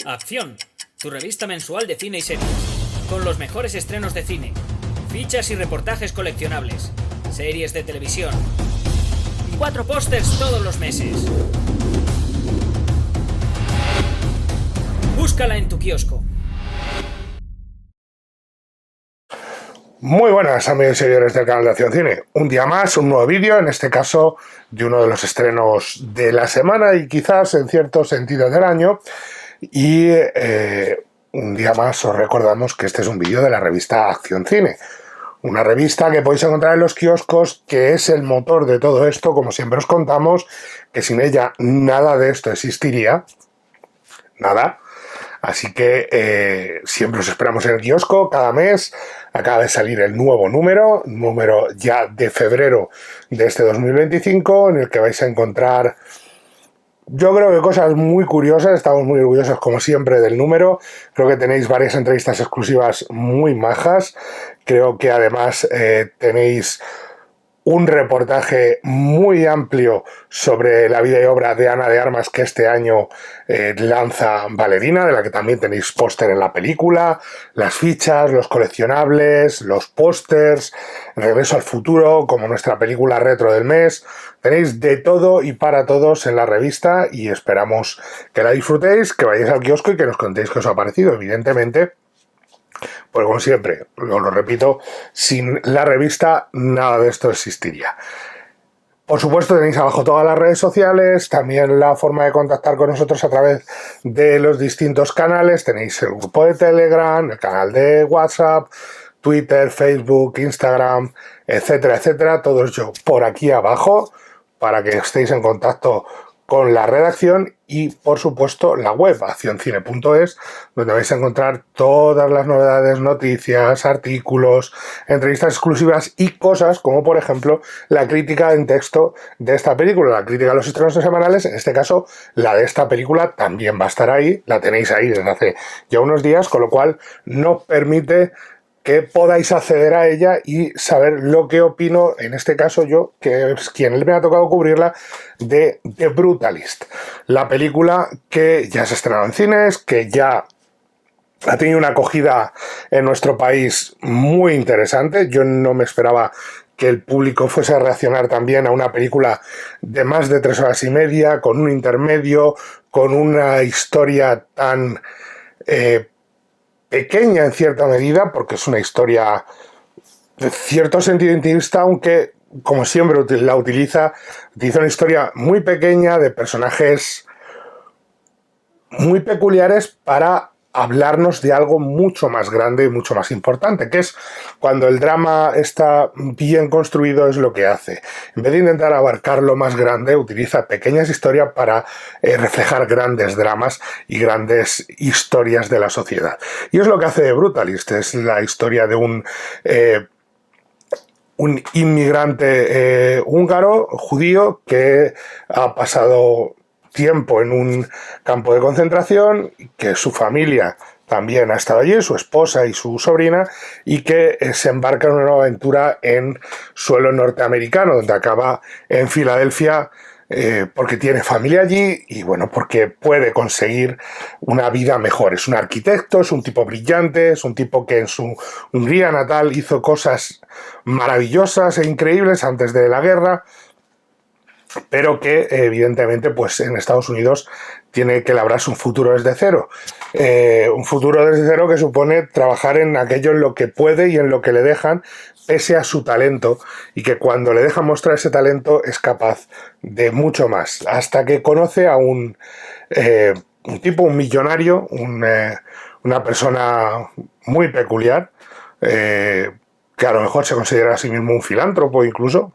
Acción, tu revista mensual de cine y series, con los mejores estrenos de cine, fichas y reportajes coleccionables, series de televisión y 4 pósters todos los meses. Búscala en tu kiosco. Muy buenas amigos y seguidores del canal de Acción Cine. Un día más, un nuevo vídeo, en este caso de uno de los estrenos de la semana y quizás en cierto sentido del año. Y un día más os recordamos que este es un vídeo de la revista Acción Cine. Una revista que podéis encontrar en los kioscos, que es el motor de todo esto, como siempre os contamos, que sin ella nada de esto existiría. Nada. Así que siempre os esperamos en el kiosco cada mes. Acaba de salir el nuevo número ya de febrero de este 2025, en el que vais a encontrar, yo creo que cosas muy curiosas. Estamos muy orgullosos, como siempre, del número. Creo que tenéis varias entrevistas exclusivas muy majas. Creo que además tenéis un reportaje muy amplio sobre la vida y obra de Ana de Armas, que este año lanza Valerina, de la que también tenéis póster en la película, las fichas, los coleccionables, los pósters, Regreso al futuro, como nuestra película retro del mes. Tenéis de todo y para todos en la revista y esperamos que la disfrutéis, que vayáis al kiosco y que nos contéis qué os ha parecido. Evidentemente, pues como siempre, os lo repito, sin la revista nada de esto existiría. Por supuesto, tenéis abajo todas las redes sociales, también la forma de contactar con nosotros a través de los distintos canales. Tenéis el grupo de Telegram, el canal de WhatsApp, Twitter, Facebook, Instagram, etcétera, etcétera. Todo ello por aquí abajo para que estéis en contacto con la redacción y, por supuesto, la web accioncine.es, donde vais a encontrar todas las novedades, noticias, artículos, entrevistas exclusivas y cosas como, por ejemplo, la crítica en texto de esta película, la crítica a los estrenos semanales. En este caso, la de esta película también va a estar ahí, la tenéis ahí desde hace ya unos días, con lo cual no permite que podáis acceder a ella y saber lo que opino, en este caso yo, que es quien me ha tocado cubrirla, de The Brutalist. La película que ya se ha estrenado en cines, que ya ha tenido una acogida en nuestro país muy interesante. Yo no me esperaba que el público fuese a reaccionar también a una película de más de 3 horas y media, con un intermedio, con una historia tan pequeña en cierta medida, porque es una historia de cierto sentido intimista, aunque, como siempre la utiliza una historia muy pequeña de personajes muy peculiares para hablarnos de algo mucho más grande y mucho más importante, que es cuando el drama está bien construido, es lo que hace. En vez de intentar abarcar lo más grande, utiliza pequeñas historias para reflejar grandes dramas y grandes historias de la sociedad. Y es lo que hace The Brutalist. Es la historia de un inmigrante húngaro, judío, que ha pasado tiempo en un campo de concentración, que su familia también ha estado allí, su esposa y su sobrina, y que se embarca en una nueva aventura en suelo norteamericano, donde acaba en Filadelfia, porque tiene familia allí y bueno, porque puede conseguir una vida mejor. Es un arquitecto, es un tipo brillante, es un tipo que en su Hungría natal hizo cosas maravillosas e increíbles antes de la guerra, pero que evidentemente pues en Estados Unidos tiene que labrarse un futuro desde cero. Un futuro desde cero que supone trabajar en aquello en lo que puede y en lo que le dejan, pese a su talento, y que cuando le dejan mostrar ese talento es capaz de mucho más, hasta que conoce a un tipo, un millonario, una persona muy peculiar, que a lo mejor se considera a sí mismo un filántropo incluso,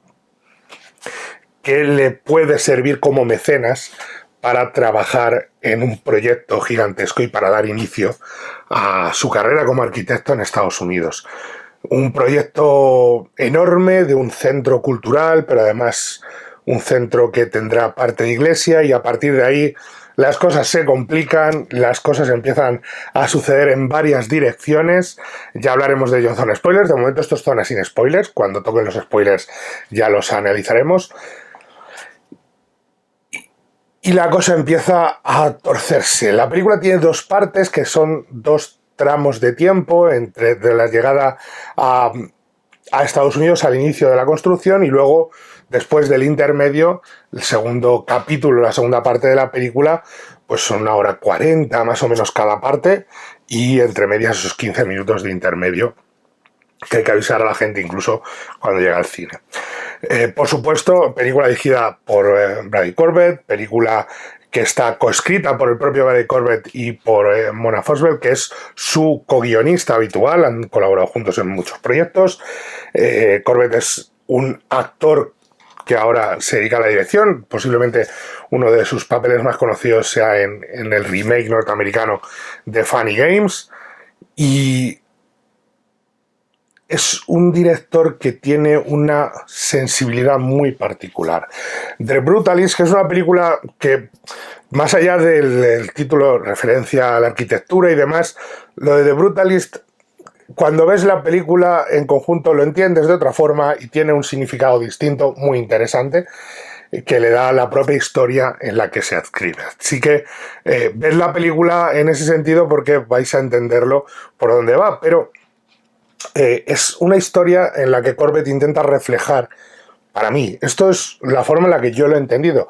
que le puede servir como mecenas para trabajar en un proyecto gigantesco y para dar inicio a su carrera como arquitecto en Estados Unidos. Un proyecto enorme de un centro cultural, pero además un centro que tendrá parte de iglesia, y a partir de ahí las cosas se complican, las cosas empiezan a suceder en varias direcciones. Ya hablaremos de ello en zona spoilers. De momento esto es zona sin spoilers. Cuando toquen los spoilers ya los analizaremos. y la cosa empieza a torcerse. La película tiene dos partes que son dos tramos de tiempo entre de la llegada a Estados Unidos al inicio de la construcción y luego, después del intermedio, el segundo capítulo, la segunda parte de la película, pues son 1 hora 40 más o menos cada parte, y entre medias esos 15 minutos de intermedio que hay que avisar a la gente incluso cuando llega al cine. Por supuesto, película dirigida por Bradley Corbett, película que está coescrita por el propio Bradley Corbett y por Mona Foswell, que es su co-guionista habitual, han colaborado juntos en muchos proyectos. Corbett es un actor que ahora se dedica a la dirección, posiblemente uno de sus papeles más conocidos sea en el remake norteamericano de Funny Games, y es un director que tiene una sensibilidad muy particular. The Brutalist, que es una película que, más allá del título, referencia a la arquitectura y demás, lo de The Brutalist, cuando ves la película en conjunto lo entiendes de otra forma y tiene un significado distinto muy interesante que le da la propia historia en la que se adscribe. Así que ves la película en ese sentido porque vais a entenderlo por dónde va, pero es una historia en la que Corbett intenta reflejar, para mí, esto es la forma en la que yo lo he entendido,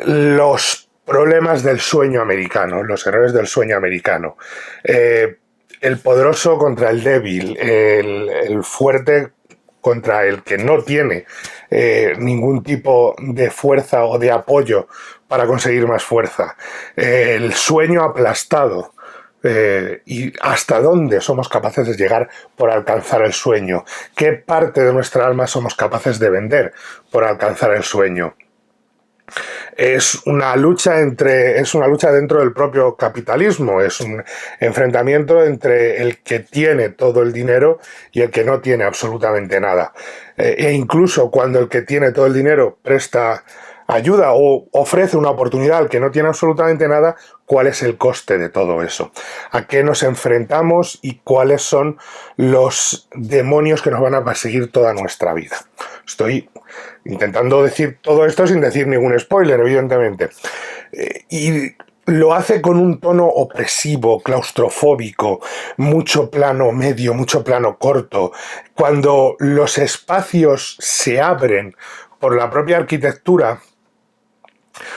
los problemas del sueño americano, los errores del sueño americano. El poderoso contra el débil, el fuerte contra el que no tiene ningún tipo de fuerza o de apoyo para conseguir más fuerza. El sueño aplastado. Y hasta dónde somos capaces de llegar por alcanzar el sueño, qué parte de nuestra alma somos capaces de vender por alcanzar el sueño. Es una lucha dentro del propio capitalismo, es un enfrentamiento entre el que tiene todo el dinero y el que no tiene absolutamente nada. E incluso cuando el que tiene todo el dinero presta ayuda o ofrece una oportunidad al que no tiene absolutamente nada, ¿cuál es el coste de todo eso? ¿A qué nos enfrentamos y cuáles son los demonios que nos van a perseguir toda nuestra vida? Estoy intentando decir todo esto sin decir ningún spoiler, evidentemente. Y lo hace con un tono opresivo, claustrofóbico, mucho plano medio, mucho plano corto. Cuando los espacios se abren por la propia arquitectura,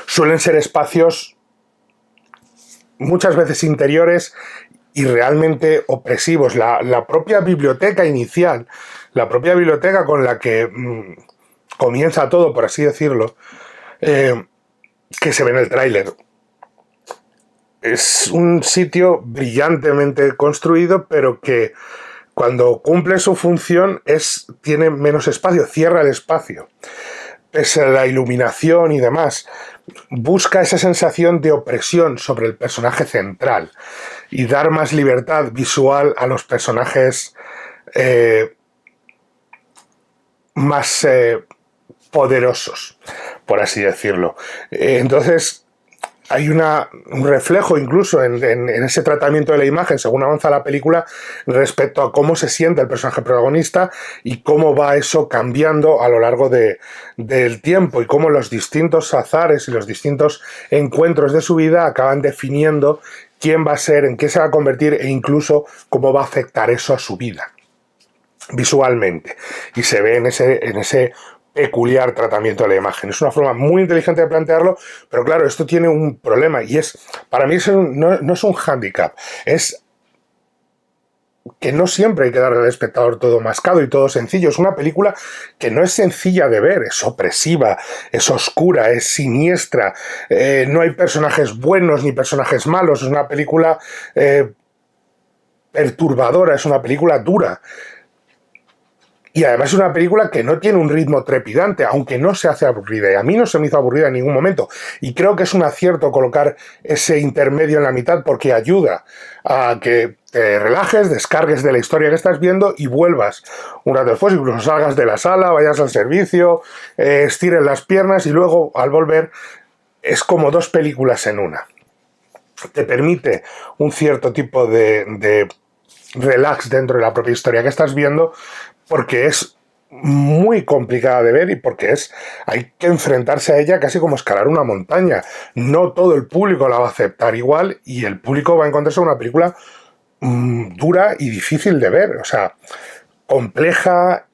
suelen ser espacios muchas veces interiores y realmente opresivos. La propia biblioteca inicial, la propia biblioteca con la que comienza todo, por así decirlo, que se ve en el tráiler, es un sitio brillantemente construido, pero que cuando cumple su función tiene menos espacio, cierra el espacio. Pese a la iluminación y demás, busca esa sensación de opresión sobre el personaje central y dar más libertad visual a los personajes más poderosos, por así decirlo. Entonces, hay un reflejo incluso en ese tratamiento de la imagen según avanza la película respecto a cómo se siente el personaje protagonista y cómo va eso cambiando a lo largo del tiempo y cómo los distintos azares y los distintos encuentros de su vida acaban definiendo quién va a ser, en qué se va a convertir e incluso cómo va a afectar eso a su vida visualmente. Y se ve en ese peculiar tratamiento de la imagen. Es una forma muy inteligente de plantearlo, pero claro, esto tiene un problema y para mí no es un hándicap, es que no siempre hay que darle al espectador todo mascado y todo sencillo. Es una película que no es sencilla de ver, es opresiva, es oscura, es siniestra, no hay personajes buenos ni personajes malos, es una película perturbadora, es una película dura. Y además es una película que no tiene un ritmo trepidante, aunque no se hace aburrida. Y a mí no se me hizo aburrida en ningún momento. Y creo que es un acierto colocar ese intermedio en la mitad porque ayuda a que te relajes, descargues de la historia que estás viendo y vuelvas un rato después, incluso salgas de la sala, vayas al servicio, estires las piernas y luego al volver es como dos películas en una. Te permite un cierto tipo de relax dentro de la propia historia que estás viendo, porque es muy complicada de ver y porque hay que enfrentarse a ella casi como escalar una montaña. No todo el público la va a aceptar igual y el público va a encontrarse una película dura y difícil de ver, o sea, compleja,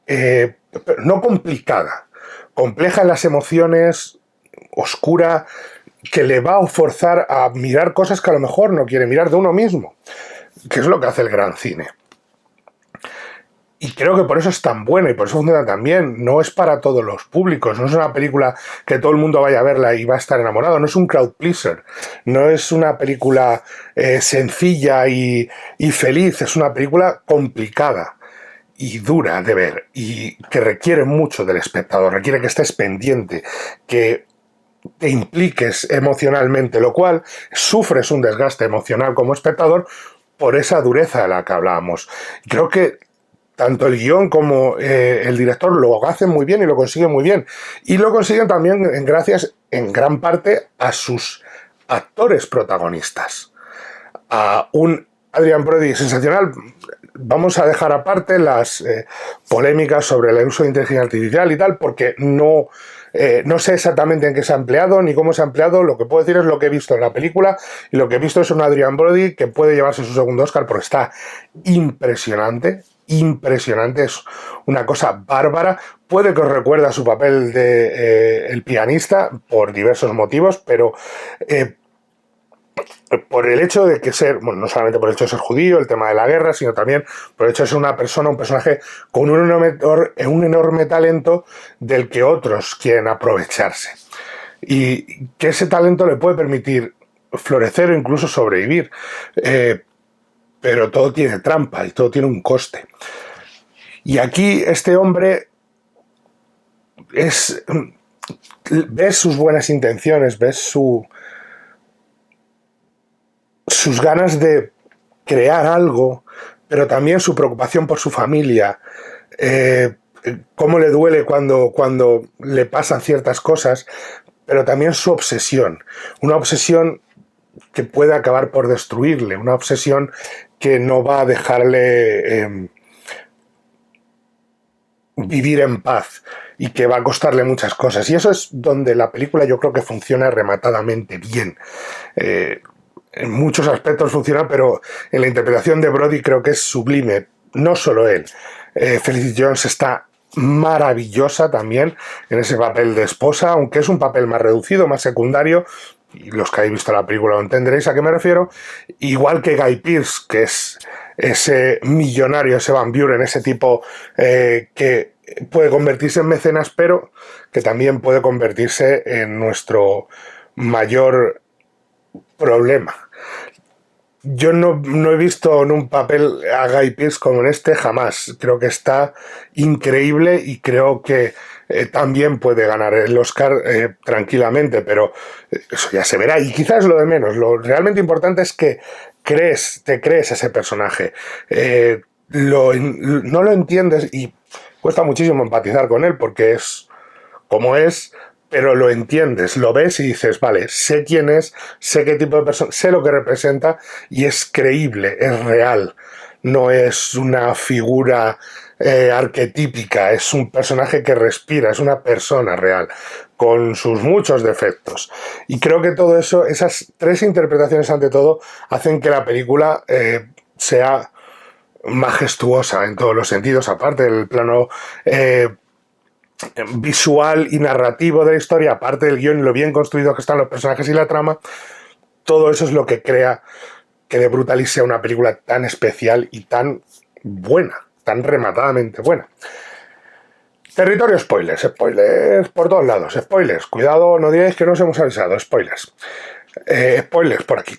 no complicada, compleja en las emociones, oscura, que le va a forzar a mirar cosas que a lo mejor no quiere mirar de uno mismo, que es lo que hace el gran cine. Y creo que por eso es tan buena y por eso funciona tan bien. No es para todos los públicos, no es una película que todo el mundo vaya a verla y va a estar enamorado, no es un crowd pleaser, no es una película sencilla y feliz, es una película complicada y dura de ver y que requiere mucho del espectador, requiere que estés pendiente, que te impliques emocionalmente, lo cual sufres un desgaste emocional como espectador por esa dureza de la que hablábamos. Creo que tanto el guión como el director lo hacen muy bien y lo consiguen muy bien. Y lo consiguen también gracias, en gran parte, a sus actores protagonistas. A un Adrien Brody sensacional. Vamos a dejar aparte las polémicas sobre el uso de inteligencia artificial y tal, porque no sé exactamente en qué se ha empleado ni cómo se ha empleado. Lo que puedo decir es lo que he visto en la película, y lo que he visto es un Adrien Brody que puede llevarse su segundo Oscar porque está impresionante. Impresionante, es una cosa bárbara. Puede que os recuerde a su papel de el pianista por diversos motivos, pero por el hecho de que no solamente por el hecho de ser judío, el tema de la guerra, sino también por el hecho de ser un personaje con un enorme talento del que otros quieren aprovecharse. Y que ese talento le puede permitir florecer o incluso sobrevivir. Pero todo tiene trampa y todo tiene un coste. Y aquí este hombre ves sus buenas intenciones, ves sus ganas de crear algo, pero también su preocupación por su familia, cómo le duele cuando le pasan ciertas cosas, pero también su obsesión, una obsesión que puede acabar por destruirle, una obsesión que no va a dejarle vivir en paz y que va a costarle muchas cosas. Y eso es donde la película yo creo que funciona rematadamente bien. En muchos aspectos funciona, pero en la interpretación de Brody creo que es sublime. No solo él. Felicity Jones está maravillosa también en ese papel de esposa, aunque es un papel más reducido, más secundario, y los que hayáis visto la película lo entenderéis a qué me refiero, igual que Guy Pearce, que es ese millonario, ese Van Buren, ese tipo que puede convertirse en mecenas, pero que también puede convertirse en nuestro mayor problema. Yo no he visto en un papel a Guy Pearce como en este jamás. Creo que está increíble y creo que también puede ganar el Oscar tranquilamente, pero eso ya se verá y quizás lo de menos. Lo realmente importante es que te crees ese personaje. No lo entiendes y cuesta muchísimo empatizar con él porque es como es, pero lo entiendes, lo ves y dices, vale, sé quién es, sé qué tipo de persona, sé lo que representa y es creíble, es real. No es una figura arquetípica, es un personaje que respira, es una persona real, con sus muchos defectos. Y creo que todo eso, esas tres interpretaciones ante todo, hacen que la película sea majestuosa en todos los sentidos, aparte del plano visual y narrativo de la historia, aparte del guión y lo bien construido que están los personajes y la trama. Todo eso es lo que crea que The Brutalist sea una película tan especial y tan buena, tan rematadamente buena. Territorio spoilers, spoilers por todos lados, spoilers, cuidado, no digáis que no os hemos avisado, spoilers. Spoilers por aquí.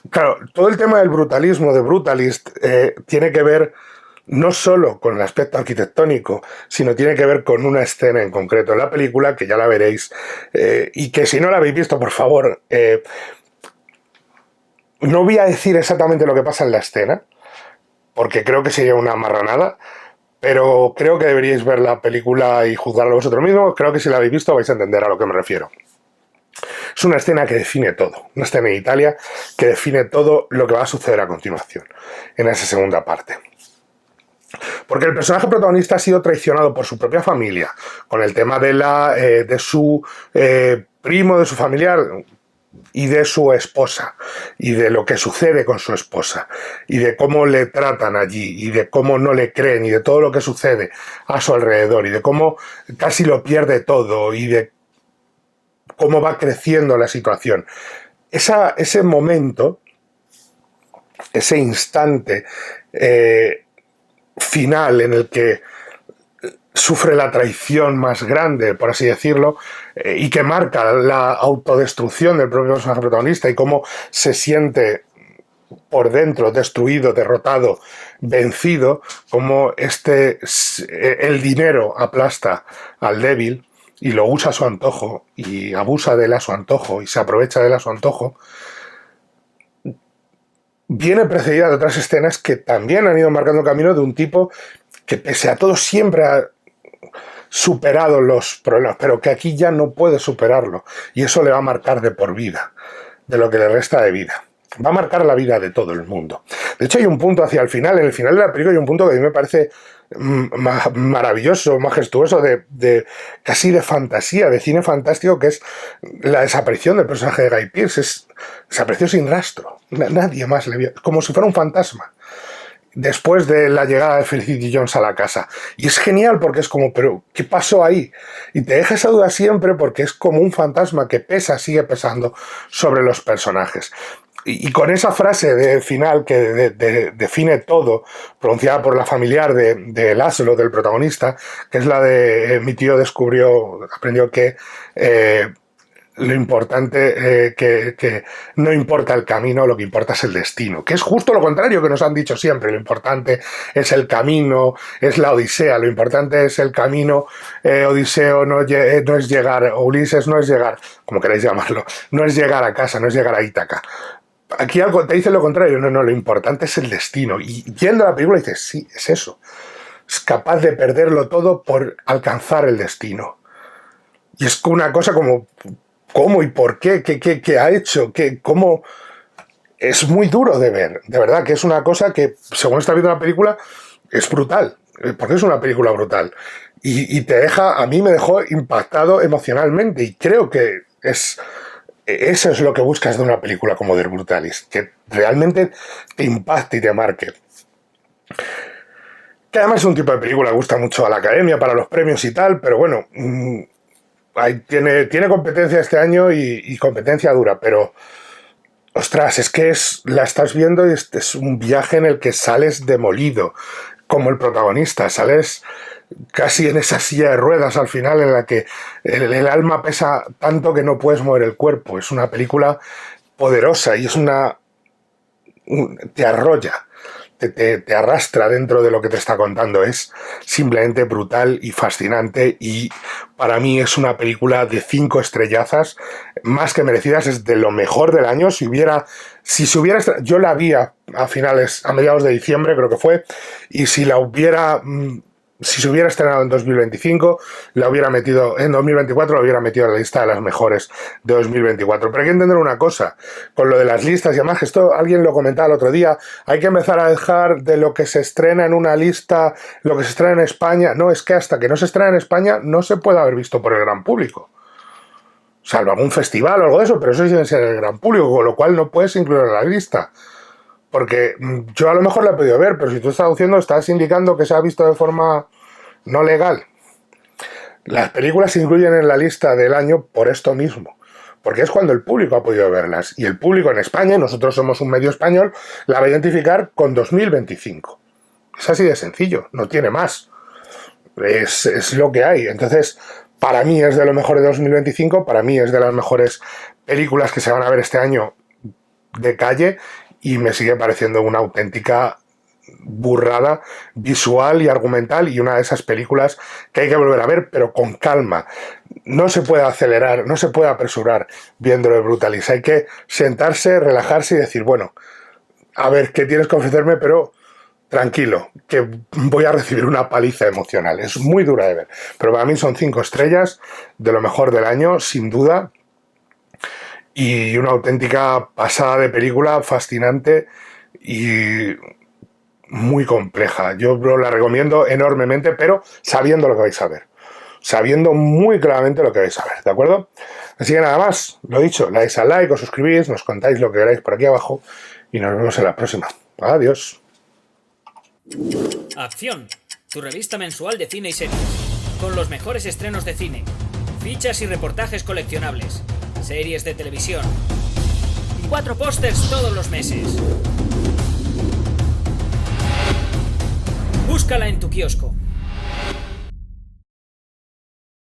Claro, todo el tema del brutalismo de Brutalist tiene que ver no solo con el aspecto arquitectónico, sino tiene que ver con una escena en concreto en la película, que ya la veréis, y que si no la habéis visto, por favor, no voy a decir exactamente lo que pasa en la escena, porque creo que sería una marranada, pero creo que deberíais ver la película y juzgarlo vosotros mismos. Creo que si la habéis visto vais a entender a lo que me refiero. Es una escena que define todo, una escena en Italia que define todo lo que va a suceder a continuación, en esa segunda parte. Porque el personaje protagonista ha sido traicionado por su propia familia, con el tema de su primo, de su familiar y de su esposa, y de lo que sucede con su esposa, y de cómo le tratan allí, y de cómo no le creen, y de todo lo que sucede a su alrededor, y de cómo casi lo pierde todo, y de cómo va creciendo la situación. Ese momento, ese instante final en el que sufre la traición más grande, por así decirlo, y que marca la autodestrucción del propio personaje protagonista y cómo se siente por dentro destruido, derrotado, vencido, como el dinero aplasta al débil y lo usa a su antojo y abusa de él a su antojo y se aprovecha de él a su antojo, viene precedida de otras escenas que también han ido marcando el camino de un tipo que pese a todo siempre ha superado los problemas, pero que aquí ya no puede superarlo y eso le va a marcar de por vida, de lo que le resta de vida. Va a marcar la vida de todo el mundo. De hecho hay un punto hacia el final, en el final de la película hay un punto que a mí me parece maravilloso, majestuoso, de casi de fantasía, de cine fantástico, que es la desaparición del personaje de Guy Pearce. Desapareció sin rastro, nadie más le vio, como si fuera un fantasma después de la llegada de Felicity Jones a la casa. Y es genial porque es como, pero ¿qué pasó ahí? Y te deja esa duda siempre porque es como un fantasma que sigue pesando sobre los personajes. Y con esa frase de final que define todo, pronunciada por la familiar de Laszlo, del protagonista, que es la de mi tío aprendió que lo importante, que no importa el camino, lo que importa es el destino, que es justo lo contrario que nos han dicho siempre. Lo importante es el camino, es la odisea, lo importante es el camino, Odiseo no es llegar, o Ulises no es llegar, como queráis llamarlo, no es llegar a casa, no es llegar a Ítaca. Aquí algo te dice lo contrario, no, lo importante es el destino. Y viendo la película dices, sí, es eso. Es capaz de perderlo todo por alcanzar el destino. Y es una cosa como, ¿cómo y por qué? ¿Qué ha hecho? ¿Cómo? Es muy duro de ver. De verdad que es una cosa que, según está viendo la película, es brutal. Porque es una película brutal. Y a mí me dejó impactado emocionalmente. Y creo que eso es lo que buscas de una película como The Brutalist, que realmente te impacte y te marque. Que además es un tipo de película que gusta mucho a la academia para los premios y tal, pero bueno, tiene competencia este año y competencia dura, pero ostras, es que la estás viendo y es un viaje en el que sales demolido, como el protagonista, sales casi en esa silla de ruedas al final en la que el alma pesa tanto que no puedes mover el cuerpo. Es una película poderosa y te arrolla, te arrastra dentro de lo que te está contando. Es simplemente brutal y fascinante y para mí es una película de 5 estrellazas más que merecidas. Es de lo mejor del año. Yo la vi a mediados de diciembre creo que fue, y si se hubiera estrenado en 2025, la hubiera metido en 2024, la hubiera metido en la lista de las mejores de 2024. Pero hay que entender una cosa, con lo de las listas y además, que esto alguien lo comentaba el otro día, hay que empezar a dejar de lo que se estrena en una lista, lo que se estrena en España. No, es que hasta que no se estrena en España no se puede haber visto por el gran público. Salvo algún festival o algo de eso, pero eso tiene que ser el gran público, con lo cual no puedes incluirlo en la lista. Porque yo a lo mejor la he podido ver, pero si tú estás diciendo, estás indicando que se ha visto de forma no legal. Las películas se incluyen en la lista del año por esto mismo, porque es cuando el público ha podido verlas. Y el público en España, y nosotros somos un medio español, la va a identificar con 2025. Es así de sencillo, no tiene más. Es lo que hay. Entonces, para mí es de lo mejor de 2025, para mí es de las mejores películas que se van a ver este año de calle, y me sigue pareciendo una auténtica burrada visual y argumental, y una de esas películas que hay que volver a ver, pero con calma. No se puede acelerar, no se puede apresurar viendo The Brutalist. Hay que sentarse, relajarse y decir, bueno, a ver qué tienes que ofrecerme, pero tranquilo, que voy a recibir una paliza emocional. Es muy dura de ver, pero para mí son 5 estrellas de lo mejor del año, sin duda. Y una auténtica pasada de película, fascinante y muy compleja. Yo os la recomiendo enormemente, pero sabiendo lo que vais a ver. Sabiendo muy claramente lo que vais a ver, ¿de acuerdo? Así que nada más, lo dicho, le dais al like, os suscribís, nos contáis lo que queráis por aquí abajo y nos vemos en la próxima. Adiós. Acción, tu revista mensual de cine y series, con los mejores estrenos de cine, fichas y reportajes coleccionables, series de televisión y 4 pósters todos los meses. Búscala en tu kiosco.